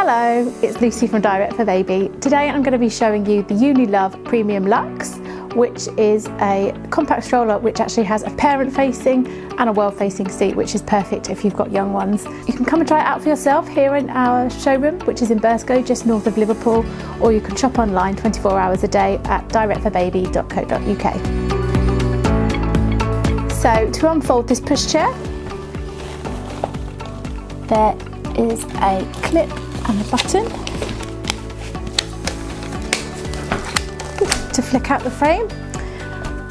Hello, it's Lucy from Direct4baby. Today I'm going to be showing you the UniLove Premium Lux, which is a compact stroller which actually has a parent facing and a world facing seat, which is perfect if you've got young ones. You can come and try it out for yourself here in our showroom, which is in Burscough, just north of Liverpool, or you can shop online 24 hours a day at direct4baby.co.uk. So to unfold this pushchair, there is a clip and a button to flick out the frame,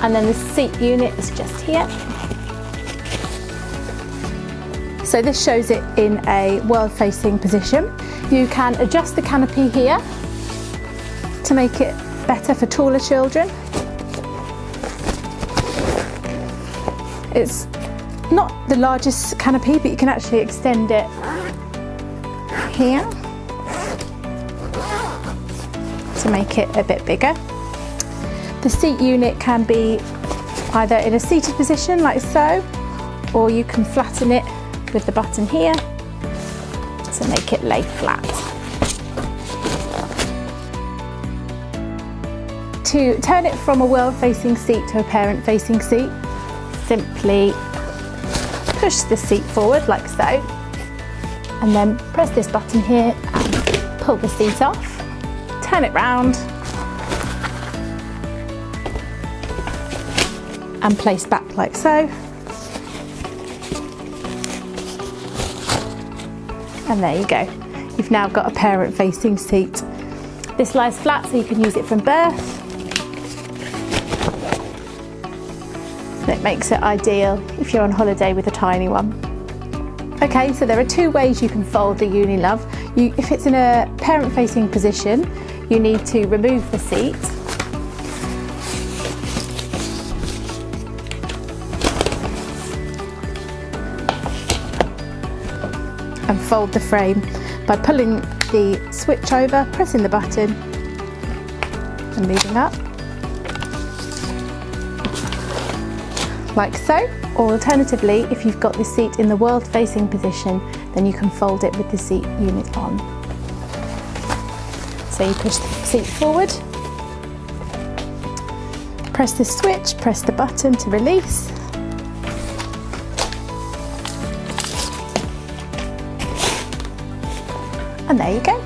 and then the seat unit is just here. So this shows it in a world facing position. You can adjust the canopy here to make it better for taller children. It's not the largest canopy, but you can actually extend it here to make it a bit bigger. The seat unit can be either in a seated position like so, or you can flatten it with the button here to make it lay flat. To turn it from a world facing seat to a parent facing seat, simply push the seat forward like so, and then press this button here and pull the seat off. Turn it round and place back like so. And there you go. You've now got a parent facing seat. This lies flat so you can use it from birth. And it makes it ideal if you're on holiday with a tiny one. Okay, so there are two ways you can fold the UniLove. If it's in a parent facing position, you need to remove the seat and fold the frame by pulling the switch over, pressing the button and moving up like so. Or alternatively, if you've got the seat in the world facing position, then you can fold it with the seat unit on. So you push the seat forward, press the switch, press the button to release, and there you go.